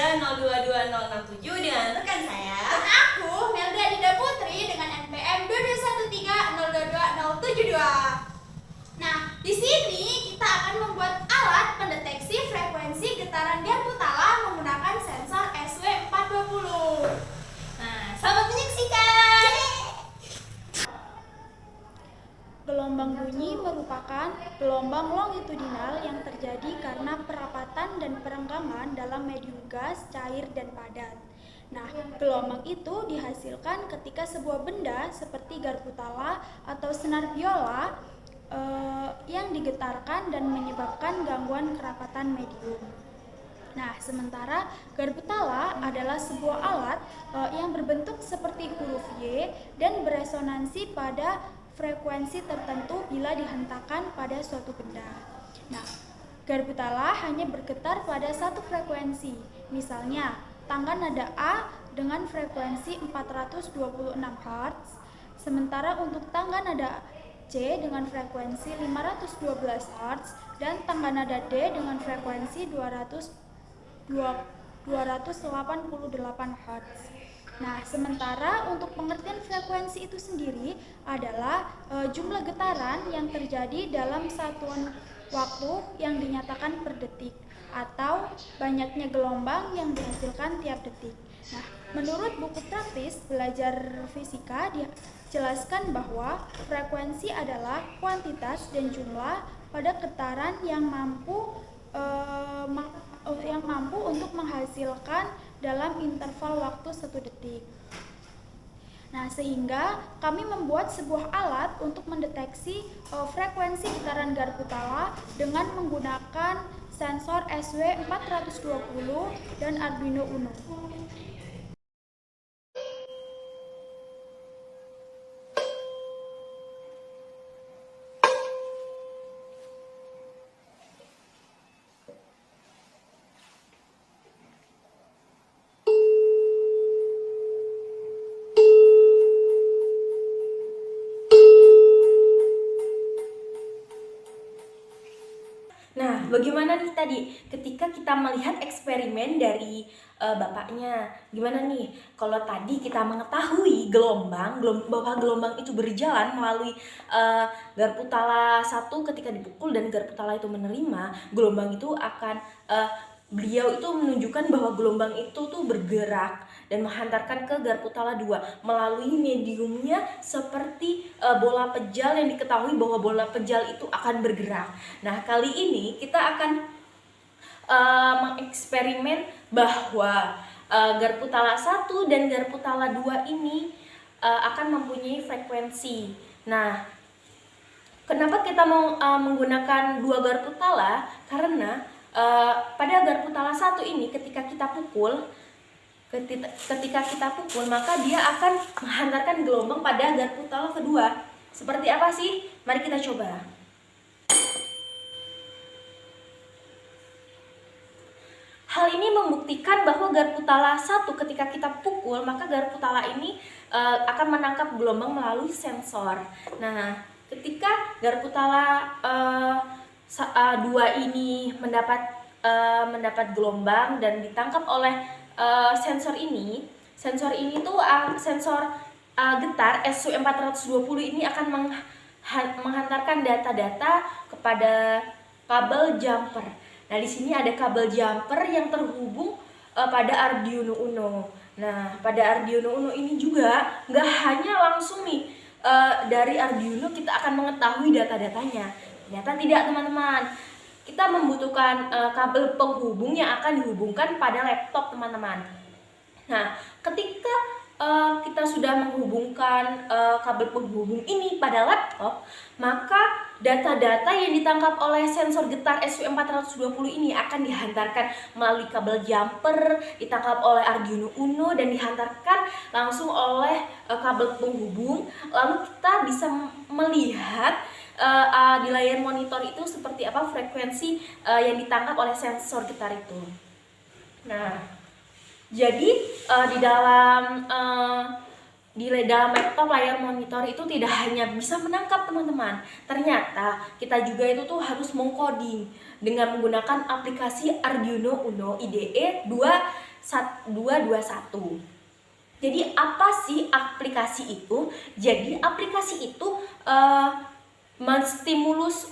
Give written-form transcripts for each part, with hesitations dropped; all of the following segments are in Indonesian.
13067 dengan rekan saya. Dan aku, Melda Dinda Putri dengan NPM 22130227072. Nah, di sini kita akan membuat alat pendeteksi frekuensi getaran garpu tala menggunakan sensor SW420. Nah, selamat menyaksikan. Gelombang bunyi merupakan gelombang longitudinal yang terjadi karena perapatan dan perenggangan dalam medium gas, cair, dan padat. Nah, gelombang itu dihasilkan ketika sebuah benda seperti garpu tala atau senar biola yang digetarkan dan menyebabkan gangguan kerapatan medium. Nah, sementara garpu tala adalah sebuah alat yang berbentuk seperti huruf Y dan beresonansi pada frekuensi tertentu bila dihentakkan pada suatu benda. Nah, garpu tala hanya bergetar pada satu frekuensi. Misalnya, tangga nada A dengan frekuensi 426 Hz, sementara untuk tangga nada C dengan frekuensi 512 Hz dan tangga nada D dengan frekuensi 288 Hz. Nah, sementara untuk pengertian frekuensi itu sendiri adalah jumlah getaran yang terjadi dalam satuan waktu yang dinyatakan per detik atau banyaknya gelombang yang dihasilkan tiap detik. Nah, menurut buku praktis belajar fisika dijelaskan bahwa frekuensi adalah kuantitas dan jumlah pada getaran yang mampu untuk menghasilkan dalam interval waktu 1 detik. Nah, sehingga kami membuat sebuah alat untuk mendeteksi frekuensi getaran garpu tala dengan menggunakan sensor SW420 dan Arduino Uno. Nah, bagaimana nih tadi ketika kita melihat eksperimen dari bapaknya? Gimana nih kalau tadi kita mengetahui bahwa gelombang itu berjalan melalui garpu tala satu ketika dipukul dan garpu tala itu menerima, gelombang itu akan beliau itu menunjukkan bahwa gelombang itu tuh bergerak dan menghantarkan ke garpu tala 2 melalui mediumnya seperti bola pejal yang diketahui bahwa bola pejal itu akan bergerak. Nah, kali ini kita akan mengeksperimen bahwa garpu tala 1 dan garpu tala 2 ini akan mempunyai frekuensi. Nah, kenapa kita mau menggunakan dua garpu tala? Karena pada garpu tala 1 ini ketika kita pukul maka dia akan menghantarkan gelombang pada garpu tala kedua. Seperti apa sih? Mari kita coba. Hal ini membuktikan bahwa garpu tala 1 ketika kita pukul maka garpu tala ini akan menangkap gelombang melalui sensor. Nah, ketika garpu tala 2 ini mendapat gelombang dan ditangkap oleh sensor ini tuh sensor getar SW420 ini akan menghantarkan data-data kepada kabel jumper. Nah, di sini ada kabel jumper yang terhubung pada Arduino Uno. Nah, pada Arduino Uno ini juga nggak hanya langsung nih dari Arduino kita akan mengetahui data-datanya. Ternyata tidak, teman-teman. Kita membutuhkan kabel penghubung yang akan dihubungkan pada laptop, teman-teman. Nah, ketika kita sudah menghubungkan kabel penghubung ini pada laptop, maka data-data yang ditangkap oleh sensor getar SW420 ini akan dihantarkan melalui kabel jumper, ditangkap oleh Arduino Uno dan dihantarkan langsung oleh kabel penghubung. Lalu kita bisa melihat di layar monitor itu seperti apa frekuensi yang ditangkap oleh sensor getar itu. Nah, jadi di dalam laptop layar monitor itu tidak hanya bisa menangkap, teman-teman. Ternyata kita juga itu tuh harus mengcoding dengan menggunakan aplikasi Arduino Uno IDE 2 221. Jadi apa sih aplikasi itu? Jadi aplikasi itu menstimulus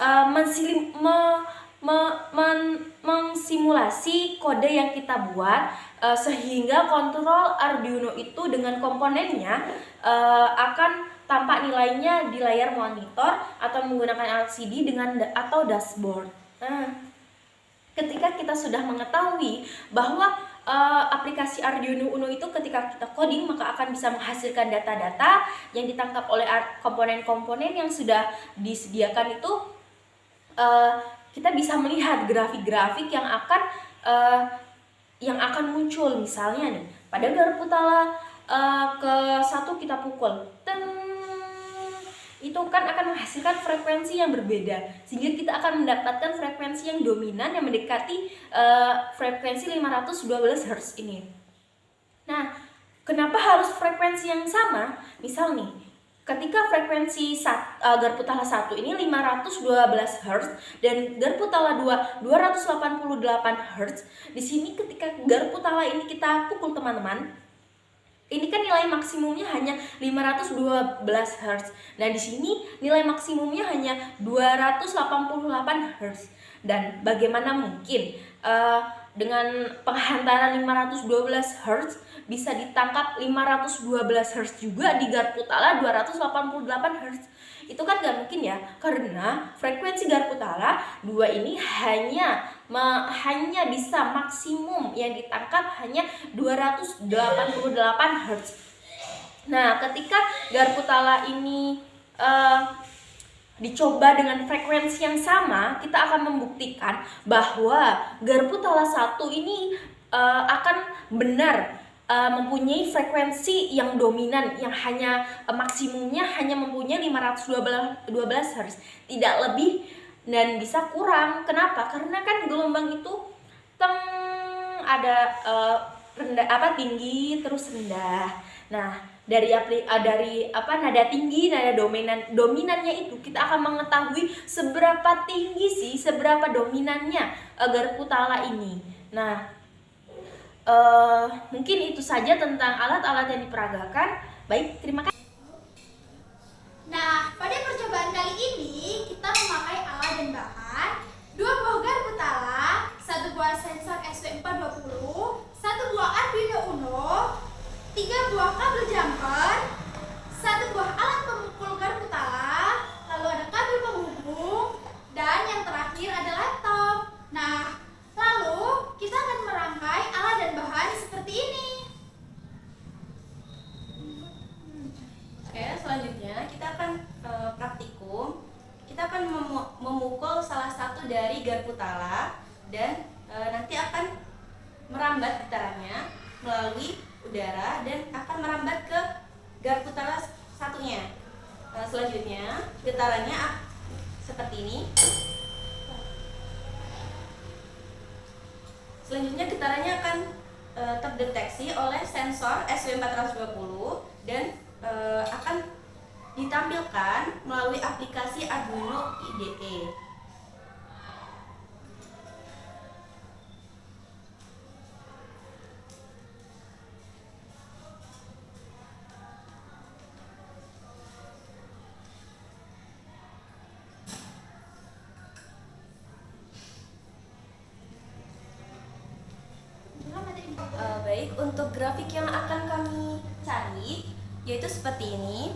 mensimulasi kode yang kita buat sehingga kontrol Arduino itu dengan komponennya akan tampak nilainya di layar monitor atau menggunakan LCD atau dashboard. Nah, ketika kita sudah mengetahui bahwa aplikasi Arduino Uno itu ketika kita coding maka akan bisa menghasilkan data-data yang ditangkap oleh komponen-komponen yang sudah disediakan itu, kita bisa melihat grafik-grafik yang akan muncul. Misalnya nih, pada garpu tala ke-1 kita pukul, itu kan akan menghasilkan frekuensi yang berbeda, sehingga kita akan mendapatkan frekuensi yang dominan yang mendekati frekuensi 512 Hz ini. Nah, kenapa harus frekuensi yang sama? Misal nih, ketika frekuensi garpu tala 1 ini 512 Hz dan garpu tala 2 288 Hz. Di sini ketika garpu tala ini kita pukul, teman-teman, ini kan nilai maksimumnya hanya 512 Hz. Nah, di sini nilai maksimumnya hanya 288 Hz. Dan bagaimana mungkin dengan penghantaran 512 Hz bisa ditangkap 512 Hz juga di garpu tala 288 Hz? Itu kan gak mungkin ya, karena frekuensi garpu tala 2 ini hanya bisa maksimum yang ditangkap hanya 288 Hz. Nah, ketika garpu tala ini dicoba dengan frekuensi yang sama, kita akan membuktikan bahwa garpu tala 1 ini akan benar mempunyai frekuensi yang dominan, yang hanya maksimumnya hanya mempunyai 512 Hz, tidak lebih dan bisa kurang. Kenapa? Karena kan gelombang itu ada tinggi terus rendah. Nah, dari nada tinggi, nada dominannya itu kita akan mengetahui seberapa tinggi sih, seberapa dominannya garpu tala ini. Nah, mungkin itu saja tentang alat-alat yang diperagakan. Baik, terima kasih. Nah, pada percobaan kali ini kita memakai alat dan bahan 2 buah garpu tala, 1 buah sensor SW420, 1 buah Arduino Uno, 3 buah kabel jumper, 1 buah alat pemukul garpu tala, lalu ada kabel penghubung, dan yang terakhir ada laptop. Nah, lalu kita akan merangkai alat dan bahan seperti ini. Oke, selanjutnya kita akan praktikum. Kita akan memukul salah satu dari garpu tala dan nanti akan merambat getarannya melalui udara dan akan merambat ke garpu tala satunya. Selanjutnya getarannya seperti ini. Selanjutnya getarannya akan terdeteksi oleh sensor SW420 dan akan ditampilkan melalui aplikasi Arduino IDE. Baik, untuk grafik yang akan kami cari yaitu seperti ini.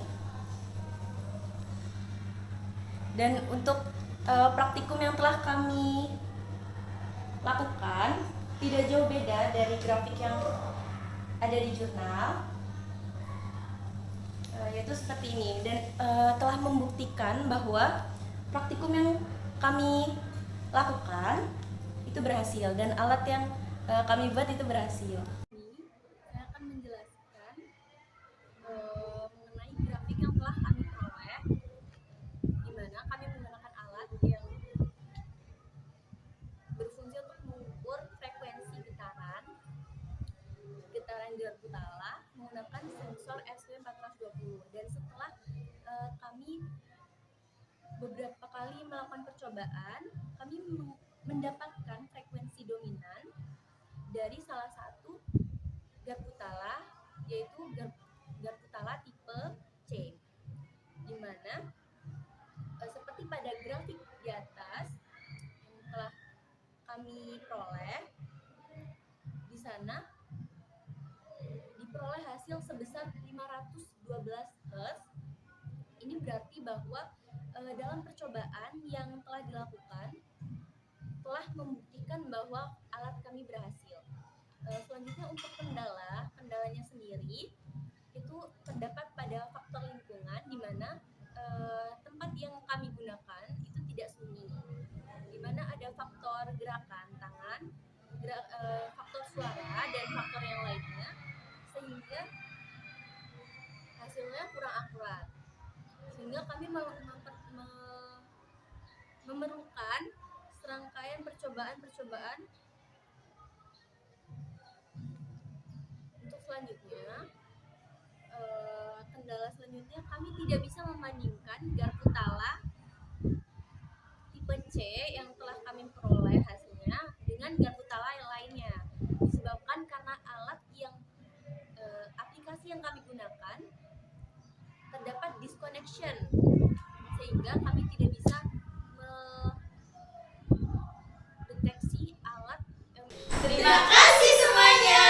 Dan untuk praktikum yang telah kami lakukan tidak jauh beda dari grafik yang ada di jurnal, yaitu seperti ini. Dan telah membuktikan bahwa praktikum yang kami lakukan itu berhasil dan alat yang kami buat itu berhasil. Saya akan menjelaskan mengenai grafik yang telah kami peroleh, di mana kami menggunakan alat yang berfungsi untuk mengukur frekuensi getaran garpu tala menggunakan sensor SW420. Dan setelah kami beberapa kali melakukan percobaan, kami mendapatkan frekuensi dominan dari salah satu kami peroleh di sana diperoleh hasil sebesar 512 Hz. Ini berarti bahwa dalam percobaan yang telah dilakukan telah membuktikan bahwa alat kami berhasil. Selanjutnya untuk kendalanya sendiri itu terdapat pada faktor lingkungan, di mana tempat yang kami gunakan itu tidak sunyi, di mana ada faktor gerakan tangan, faktor suara dan faktor yang lainnya, sehingga hasilnya kurang akurat, sehingga kami memerlukan serangkaian percobaan. Untuk selanjutnya, kendala selanjutnya kami tidak bisa membandingkan garpu tala tipe C yang telah kami peroleh hasilnya dengan garpu tala yang lainnya, disebabkan karena aplikasi yang kami gunakan terdapat disconnection, sehingga kami tidak bisa mendeteksi alat yang. Terima kasih semuanya.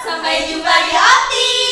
Sampai jumpa di Opti.